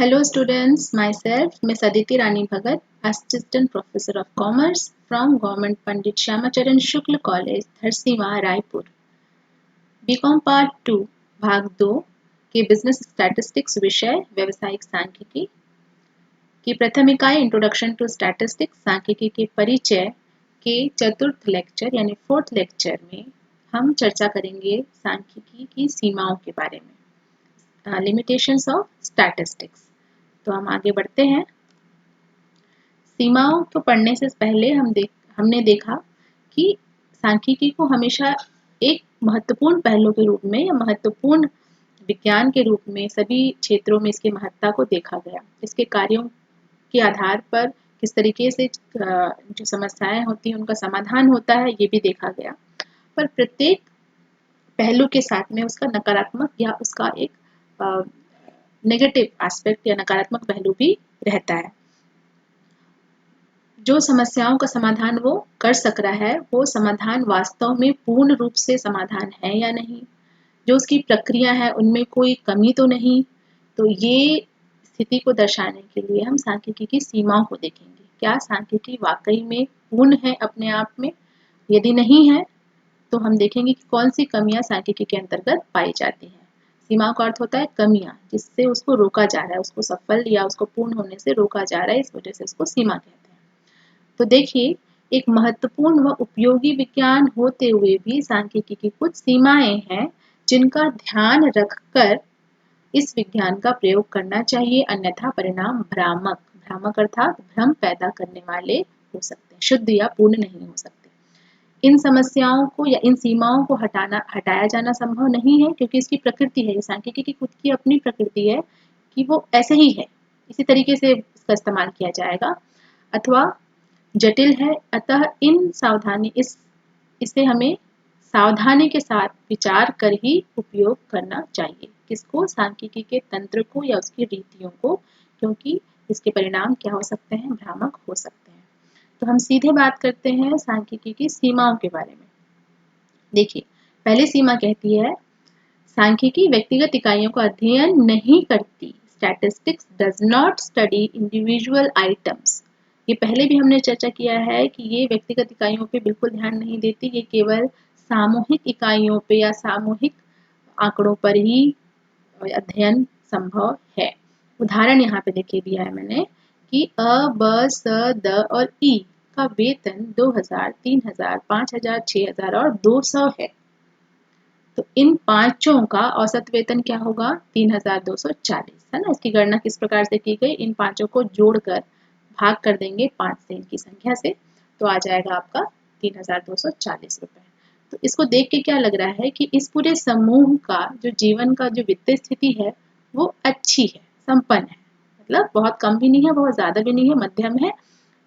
Hello students, myself Ms. Aditi Rani Bhagat, Assistant Professor of Commerce from Government Pandit Shyamacharan Shukla College, Dharsiwa Raipur. BCom part 2 भाग 2 के business statistics विषय व्यवसायिक सांख्यिकी की प्रथम इकाई इंट्रोडक्शन टू स्टैटिस्टिक्स सांख्यिकी के परिचय के चतुर्थ लेक्चर यानी फोर्थ लेक्चर में हम चर्चा करेंगे सांख्यिकी की सीमाओं के बारे में, लिमिटेशंस ऑफ स्टैटिस्टिक्स। तो हम आगे बढ़ते हैं। सीमाओं को पढ़ने से पहले हमने देखा कि सांख्यिकी को हमेशा एक महत्वपूर्ण पहलू के रूप में या महत्वपूर्ण विज्ञान के रूप में सभी क्षेत्रों में इसकी महत्ता को देखा गया। इसके कार्यों के आधार पर किस तरीके से जो समस्याएं होती हैं उनका समाधान होता है ये भी देखा गया, पर प्रत्येक पहलू के साथ में उसका नकारात्मक या उसका एक नेगेटिव एस्पेक्ट या नकारात्मक पहलू भी रहता है। जो समस्याओं का समाधान वो कर सक रहा है वो समाधान वास्तव में पूर्ण रूप से समाधान है या नहीं, जो उसकी प्रक्रिया है उनमें कोई कमी तो नहीं। तो ये स्थिति को दर्शाने के लिए हम सांख्यिकी की सीमाओं को देखेंगे। क्या सांख्यिकी वाकई में पूर्ण है अपने आप में? यदि नहीं है तो हम देखेंगे कि कौन सी कमियां सांख्यिकी के अंतर्गत पाई जाती हैं। सीमाओं का अर्थ होता है कमियां, जिससे उसको रोका जा रहा है, उसको सफल या उसको पूर्ण होने से रोका जा रहा है, इस वजह से उसको सीमा कहते हैं। तो देखिए, एक महत्वपूर्ण व उपयोगी विज्ञान होते हुए भी सांख्यिकी की कुछ सीमाएं हैं जिनका ध्यान रखकर इस विज्ञान का प्रयोग करना चाहिए, अन्यथा परिणाम भ्रामक अर्थात भ्रम पैदा करने वाले हो सकते हैं, शुद्ध या पूर्ण नहीं हो सकते। इन समस्याओं को या इन सीमाओं को हटाया जाना संभव नहीं है, क्योंकि इसकी प्रकृति है, सांख्यिकी की खुद की अपनी प्रकृति है कि वो ऐसे ही है, इसी तरीके से इसका इस्तेमाल किया जाएगा, अथवा जटिल है। अतः इसे हमें सावधानी के साथ विचार कर ही उपयोग करना चाहिए। किसको? सांख्यिकी के तंत्र को या उसकी रीतियों को, क्योंकि इसके परिणाम क्या हो सकते हैं? भ्रामक हो सकते हैं। तो हम सीधे बात करते हैं सांख्यिकी की सीमाओं के बारे में। देखिए, पहली सीमा कहती है सांख्यिकी व्यक्तिगत इकाइयों का अध्ययन नहीं करती। Statistics does not study individual items. ये पहले भी हमने चर्चा किया है कि ये व्यक्तिगत इकाइयों पे बिल्कुल ध्यान नहीं देती, ये केवल सामूहिक इकाइयों पे या सामूहिक आंकड़ों पर ही अध्ययन संभव है। उदाहरण यहाँ पे देखिए दिया है मैंने कि अ, ब, स, द और ई का वेतन 2000, 3000, 5000, 6000 और 200 है। तो इन पांचों का औसत वेतन क्या होगा? 3240 है ना। इसकी गणना किस प्रकार से की गई? इन पांचों को जोड़कर भाग कर देंगे 5 से इनकी संख्या से, तो आ जाएगा आपका 3240 रुपए। तो इसको देख के क्या लग रहा है कि इस पूरे समूह का जो जीवन का जो वित्तीय स्थिति है वो अच्छी है, संपन्न है, मतलब बहुत कम भी नहीं है, बहुत ज्यादा भी नहीं है, मध्यम है।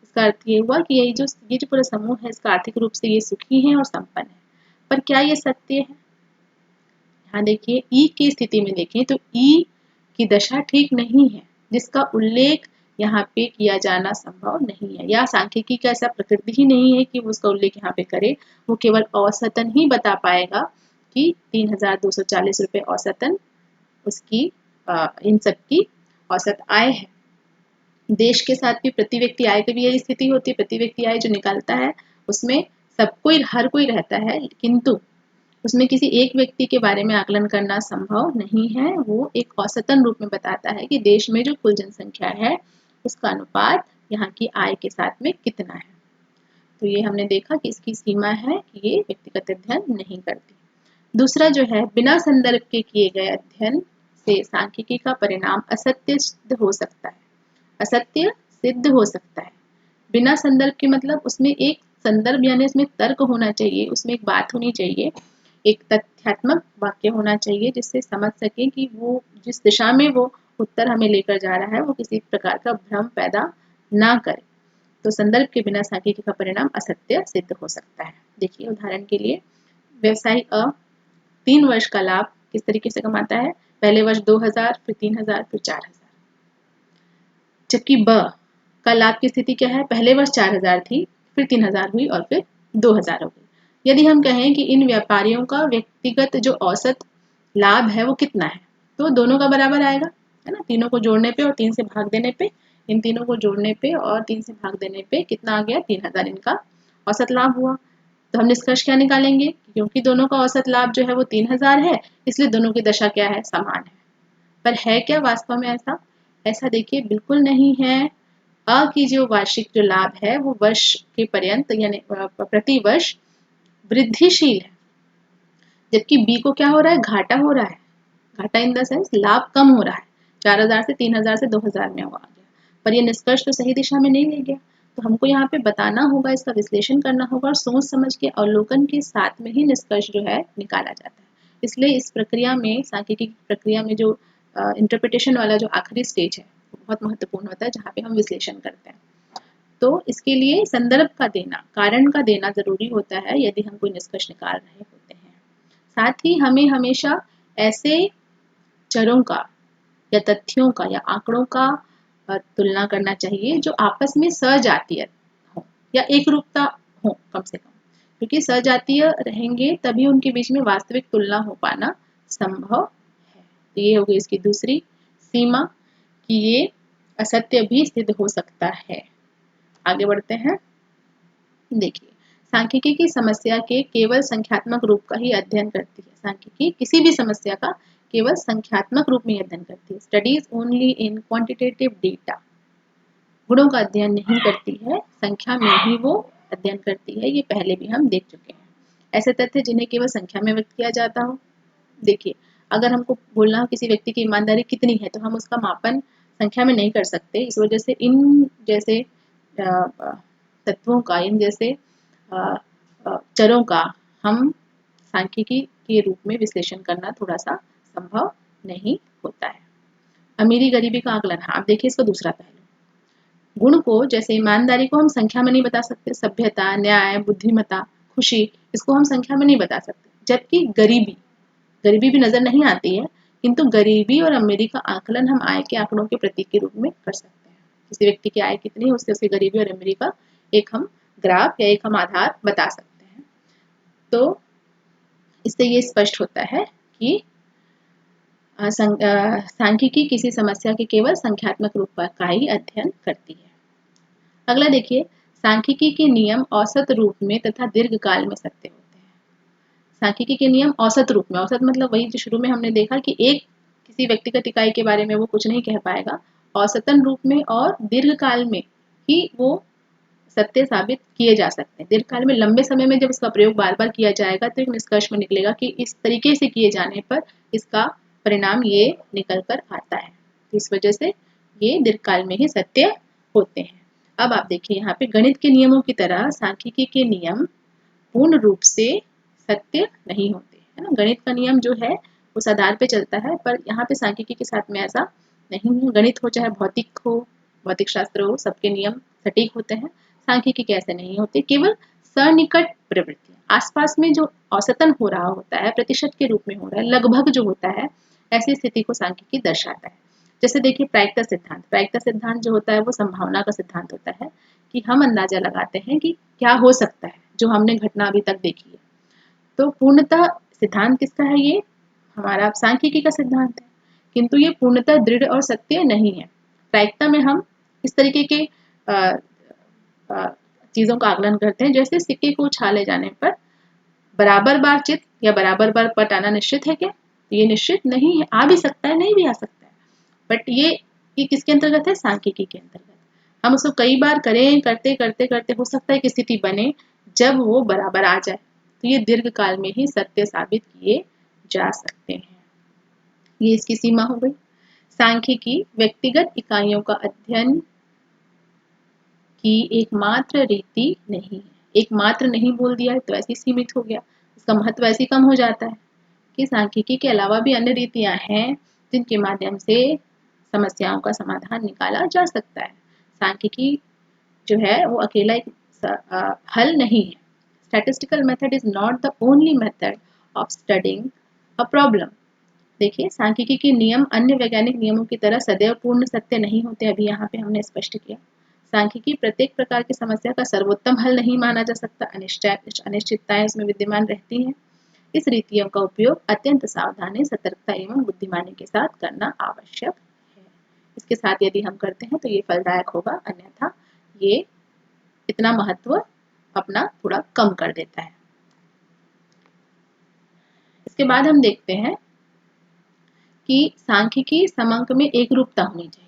इसका अर्थ ये हुआ कि ये जो पूरा समूह है इसका आर्थिक रूप से ये सुखी है और संपन्न है। पर क्या ये सत्य है? यहाँ देखिए ई की स्थिति में देखें तो ई की दशा ठीक नहीं है, जिसका उल्लेख यहाँ पे किया जाना संभव नहीं है, या सांख्यिकी का ऐसा प्रकृति ही नहीं है कि वो उसका उल्लेख यहाँ पे करे। वो केवल औसतन ही बता पाएगा कि 3240 रुपए औसतन उसकी इन सब की औसत आय है। देश के साथ भी प्रति व्यक्ति आय की भी यही स्थिति होती है। प्रति व्यक्ति आय जो निकालता है उसमें हर कोई रहता है, किंतु उसमें किसी एक व्यक्ति के बारे में आकलन करना संभव नहीं है। वो एक औसतन रूप में बताता है कि देश में जो कुल जनसंख्या है उसका अनुपात यहाँ की आय के साथ में कितना है। तो ये हमने देखा कि इसकी सीमा है कि ये व्यक्तिगत अध्ययन नहीं करती। दूसरा जो है, बिना संदर्भ के किए गए अध्ययन से सांख्यिकी का परिणाम असत्य सिद्ध हो सकता है। असत्य सिद्ध हो सकता है। बिना संदर्भ के मतलब उसमें एक संदर्भ यानी उसमें तर्क होना चाहिए, उसमें एक बात होनी चाहिए, एक तथ्यात्मक वाक्य होना चाहिए, जिससे समझ सके कि वो जिस दिशा में वो उत्तर हमें लेकर जा रहा है वो किसी प्रकार का भ्रम पैदा ना करे। तो संदर्भ के बिना सांख्यिकी का परिणाम असत्य सिद्ध हो सकता है। देखिए उदाहरण के लिए, व्यवसायी अ 3 वर्ष का लाभ किस तरीके से कमाता है? पहले वर्ष 2000, फिर 3000, फिर 4000। जबकि ब का लाभ की स्थिति क्या है? पहले वर्ष 4000 थी, फिर 3000 हुई और फिर 2000 हो गई। यदि हम कहें कि इन व्यापारियों का व्यक्तिगत जो औसत लाभ है वो कितना है, तो दोनों का बराबर आएगा। है ना। तीनों को जोड़ने पे और 3 से भाग देने पे, इन तीनों को जोड़ने पे और 3 से भाग देने पे कितना आ गया, 3000 इनका औसत लाभ हुआ। तो हम निष्कर्ष क्या निकालेंगे, क्योंकि दोनों का औसत लाभ जो है वो 3000 है, इसलिए दोनों की दशा क्या है, समान है। पर है क्या वास्तव में ऐसा? ऐसा देखिए बिल्कुल नहीं है। अ की जो वार्षिक जो लाभ है वो वर्ष के पर्यंत यानी प्रति वर्ष वृद्धिशील है, जबकि बी को क्या हो रहा है, घाटा हो रहा है। घाटा इन द सेंस लाभ कम हो रहा है, 4000 से 3000 से 2000 में हुआ गया, पर ये निष्कर्ष तो सही दिशा में नहीं ले गया। तो हमको यहाँ पे बताना होगा, इसका विश्लेषण करना होगा और सोच समझ के अवलोकन के साथ में ही निष्कर्ष जो है निकाला जाता है। इसलिए इस प्रक्रिया में, सांख्यिकी प्रक्रिया में जो इंटरप्रिटेशन वाला जो आखिरी स्टेज है वो बहुत महत्वपूर्ण होता है, जहाँ पे हम विश्लेषण करते हैं। तो इसके लिए संदर्भ का देना, कारण का देना जरूरी होता है यदि हम कोई निष्कर्ष निकाल रहे होते हैं। साथ ही हमें हमेशा ऐसे चरों का या तथ्यों का या आंकड़ों का तुलना करना चाहिए जो आपस में सजातीय हो या एक रूपता हो कम से कम, क्योंकि सजातीय रहेंगे तभी उनके बीच में वास्तविक तुलना हो पाना संभव है। तो ये हो गई इसकी दूसरी सीमा कि ये असत्य भी सिद्ध हो सकता है। आगे बढ़ते हैं। देखिए, सांख्यिकी की समस्या के केवल संख्यात्मक रूप का ही अध्ययन करती है। सांख्यिकी किसी भी समस्या का केवल संख्यात्मक रूप में अध्ययन करती है। Studies only in quantitative data, गुणों का अध्ययन नहीं करती है, संख्या में ही वो अध्ययन करती है। ये पहले भी हम देख चुके हैं। ऐसे तथ्य जिन्हें केवल संख्या में व्यक्त किया जाता हो। देखिए, अगर हमको बोलना हो किसी व्यक्ति की ईमानदारी कितनी है, तो हम उसका मापन संख्या में नहीं कर सकते। इस वजह से इन जैसे तत्वों का, इन जैसे चरों का हम सांख्यिकी के रूप में विश्लेषण करना थोड़ा सा संभव नहीं होता है। अमीरी गरीबी का आकलन, हाँ, आप देखिए इसका दूसरा पहलू। गुण को, जैसे ईमानदारी को हम संख्या में नहीं बता सकते, सभ्यता, न्याय, बुद्धिमत्ता, खुशी, इसको हम संख्या में नहीं बता सकते। जबकि गरीबी, गरीबी भी नजर नहीं आती है, किंतु गरीबी और अमीरी का आकलन हम आय के आंकड़ों के प्रतीक के रूप में कर सकते हैं। किसी व्यक्ति की आय कितनी है, उससे उसकी गरीबी और अमीरी का एक हम ग्राफ या एक हम आधार बता सकते हैं। तो इससे ये स्पष्ट होता है कि सांख्यिकी किसी समस्या के केवल संख्यात्मक रूप का ही अध्ययन करती है। अगला देखिए, सांख्यिकी के नियम औसत रूप में तथा दीर्घकाल में सत्य होते हैं। सांख्यिकी के नियम औसत रूप में, औसत मतलब वही जो शुरू में हमने देखा कि एक किसी व्यक्तिगत इकाई के बारे में वो कुछ नहीं कह पाएगा, औसतन रूप में और दीर्घकाल में ही वो सत्य साबित किए जा सकते हैं। दीर्घकाल में, लंबे समय में जब इसका प्रयोग बार बार किया जाएगा तो एक निष्कर्ष में निकलेगा कि इस तरीके से किए जाने पर इसका परिणाम ये निकल कर आता है। तो इस वजह से ये दीर्घकाल में ही सत्य होते हैं। अब आप देखिए, यहाँ पे गणित के नियमों की तरह सांख्यिकी के नियम पूर्ण रूप से सत्य नहीं होते, है ना। गणित का नियम जो है उस आधार पे चलता है, पर यहाँ पे सांख्यिकी के साथ में ऐसा नहीं है। गणित हो चाहे भौतिक हो, भौतिक शास्त्र हो, सबके नियम सटीक होते हैं। सांख्यिकी के ऐसे नहीं होते। केवल सन्निकट प्रवृत्ति, आसपास में जो औसतन हो रहा होता है, प्रतिशत के रूप में हो रहा है, लगभग जो होता है, ऐसी स्थिति को सांख्यिकी दर्शाता है। जैसे देखिए, प्रायिकता सिद्धांत, प्रायिकता सिद्धांत जो होता है वो संभावना का सिद्धांत होता है कि हम अंदाजा लगाते हैं कि क्या हो सकता है जो हमने घटना अभी तक देखी है। तो पूर्णतः सिद्धांत किसका है, ये हमारा सांख्यिकी का सिद्धांत है, किंतु ये पूर्णतः दृढ़ और सत्य नहीं है। प्रायिकता में हम इस तरीके के चीजों का आकलन करते हैं, जैसे सिक्के को उछाले जाने पर बराबर बार चित या बराबर बार पट आना निश्चित है क्या? ये निश्चित नहीं है, आ भी सकता है, नहीं भी आ सकता है, बट ये किसके अंतर्गत है, सांख्यिकी के अंतर्गत। हम उसको कई बार करें, करते करते करते हो सकता है कि स्थिति बने जब वो बराबर आ जाए, तो ये दीर्घकाल में ही सत्य साबित किए जा सकते हैं। ये इसकी सीमा हो गई। सांख्यिकी व्यक्तिगत इकाइयों का अध्ययन की एकमात्र रीति नहीं है। एकमात्र नहीं बोल दिया है तो ऐसे सीमित हो गया, इसका महत्व ऐसे कम हो जाता है कि सांख्यिकी के अलावा भी अन्य रीतियां हैं जिनके माध्यम से समस्याओं का समाधान निकाला जा सकता है। सांख्यिकी जो है वो अकेला एक हल नहीं है। Statistical method is not the only method of studying a problem. देखिए, सांख्यिकी के नियम अन्य वैज्ञानिक नियमों की तरह सदैव पूर्ण सत्य नहीं होते। अभी यहाँ पे हमने स्पष्ट किया। सांख्यिकी प्रत्येक प्रकार की समस्या का सर्वोत्तम हल नहीं माना जा सकता। अनिश्चितताएं इसमें विद्यमान रहती हैं। इस रीतियों का उपयोग अत्यंत सावधानी, सतर्कता एवं बुद्धिमानी के साथ करना आवश्यक है। इसके साथ यदि हम करते हैं तो ये फलदायक होगा, अन्यथा ये इतना महत्व अपना थोड़ा कम कर देता है। इसके बाद हम देखते हैं कि सांख्यिकी समंक में एक रूपता होनी चाहिए।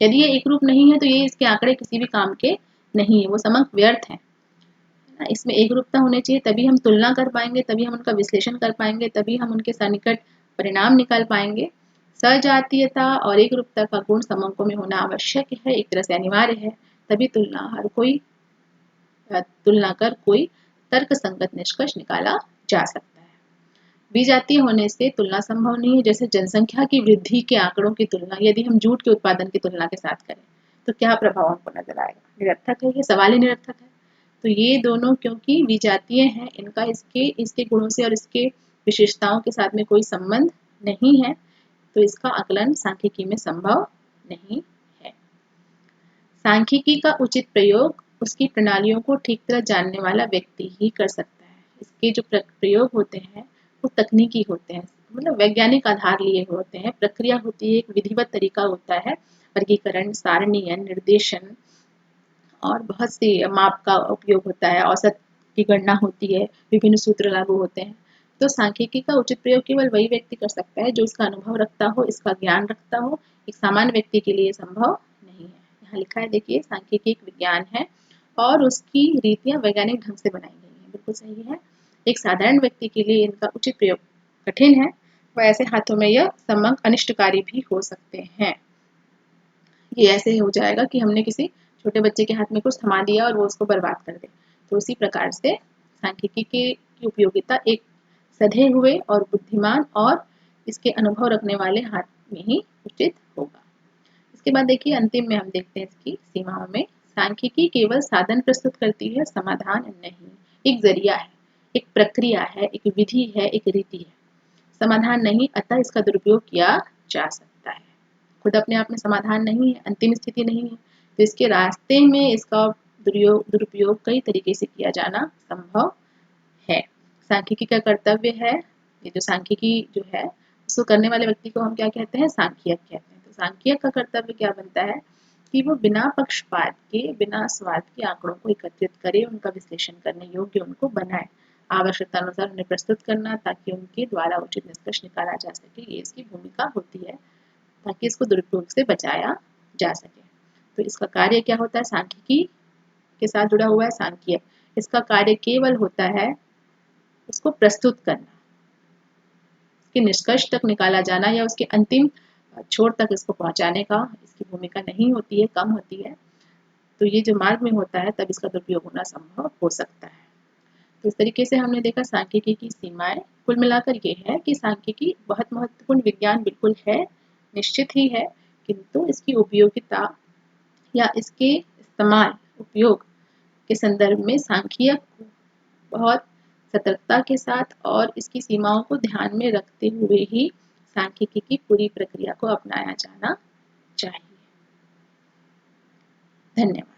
यदि ये एक रूप नहीं है तो ये इसके आंकड़े किसी भी काम के नहीं है, वो समंक व्यर्थ है। इसमें एक रूपता होनी चाहिए, तभी हम तुलना कर पाएंगे, तभी हम उनका विश्लेषण कर पाएंगे, तभी हम उनके सन्निकट परिणाम निकाल पाएंगे। सजातीयता और एक रूपता का गुण समंकों में होना आवश्यक है, एक तरह से अनिवार्य है, तभी तुलना कर कोई तर्क संगत निष्कर्ष निकाला जा सकता है। विजातीय होने से तुलना संभव नहीं है। जैसे जनसंख्या की वृद्धि के आंकड़ों की तुलना यदि हम जूट के उत्पादन की तुलना के साथ करें तो क्या प्रभाव हमको नजर आएगा? निरर्थक है, ये सवाल ही निरर्थक है। तो ये दोनों क्योंकि विजातीय हैं, इनका इसके गुणों से और इसके विशेषताओं के साथ में कोई संबंध नहीं है, तो इसका आकलन सांख्यिकी में संभव नहीं है। सांख्यिकी का उचित प्रयोग उसकी प्रणालियों को ठीक तरह जानने वाला व्यक्ति ही कर सकता है। इसके जो प्रयोग होते हैं वो तकनीकी होते हैं, मतलब वैज्ञानिक आधार लिए होते हैं। प्रक्रिया होती है, एक विधिवत तरीका होता है, वर्गीकरण, सारणीयन, निर्देशन और बहुत से माप का उपयोग होता है, औसत की गणना होती है, विभिन्न सूत्र लागू होते हैं। तो सांख्यिकी का उचित प्रयोग केवल वही व्यक्ति कर सकता है जो इसका अनुभव रखता हो, इसका ज्ञान रखता हो। एक सामान्य व्यक्ति के लिए संभव नहीं है। यहाँ लिखा है, देखिए, सांख्यिकी एक विज्ञान है और उसकी रीतियां वैज्ञानिक ढंग से बनाई गई हैं। बिल्कुल सही है। एक साधारण व्यक्ति के लिए इनका उचित प्रयोग कठिन है, वह ऐसे हाथों में यह समंक अनिष्टकारी भी हो सकते हैं। ये ऐसे हो जाएगा कि हमने किसी छोटे बच्चे के हाथ में कुछ थमा दिया और वो उसको बर्बाद कर दे। तो उसी प्रकार से सांख्यिकी की उपयोगिता एक सधे हुए और बुद्धिमान और इसके अनुभव रखने वाले हाथ में ही उचित होगा। इसके बाद देखिए, अंतिम में हम देखते हैं इसकी सीमाओं में। सांख्यिकी केवल साधन प्रस्तुत करती है, समाधान नहीं। एक जरिया है, एक प्रक्रिया है, एक विधि है, एक रीति है, समाधान नहीं। अतः इसका दुरुपयोग किया जा सकता है। खुद अपने आप में समाधान नहीं है, अंतिम स्थिति नहीं है, तो इसके रास्ते में इसका दुरुपयोग कई तरीके से किया जाना संभव है। सांख्यिकी का कर्तव्य है, ये जो सांख्यिकी जो है उसको करने वाले व्यक्ति को हम क्या कहते हैं? सांख्यिक कहते हैं। तो सांख्यिक का कर्तव्य क्या बनता है कि वो बिना पक्षपात के, बिना स्वार्थ के आंकड़ों को एकत्रित करे, उनका विश्लेषण करने योग्य उनको बनाए, आवश्यकता अनुसार उन्हें प्रस्तुत करना ताकि उनके द्वारा उचित निष्कर्ष निकाला जा सके। ये इसकी भूमिका होती है ताकि इसको दुरुपयोग से बचाया जा सके। तो इसका कार्य क्या होता है? सांख्यिकी के साथ जुड़ा हुआ है सांख्यिक। इसका कार्य केवल होता है उसको प्रस्तुत करना, उसके निष्कर्ष तक निकाला जाना या उसके अंतिम छोर तक इसको पहुंचाने का इसकी भूमिका नहीं होती है, कम होती है। तो ये जो मार्ग में होता है तब इसका दुरुपयोग होना संभव हो सकता है। तो इस तरीके से हमने देखा सांख्यिकी की सीमाएं। कुल मिलाकर ये है कि सांख्यिकी बहुत महत्वपूर्ण विज्ञान बिल्कुल है, निश्चित ही है, किंतु इसकी उपयोगिता या इसके इस्तेमाल, उपयोग के संदर्भ में सांख्यिक बहुत सतर्कता के साथ और इसकी सीमाओं को ध्यान में रखते हुए ही सांख्यिकी की पूरी प्रक्रिया को अपनाया जाना चाहिए। धन्यवाद।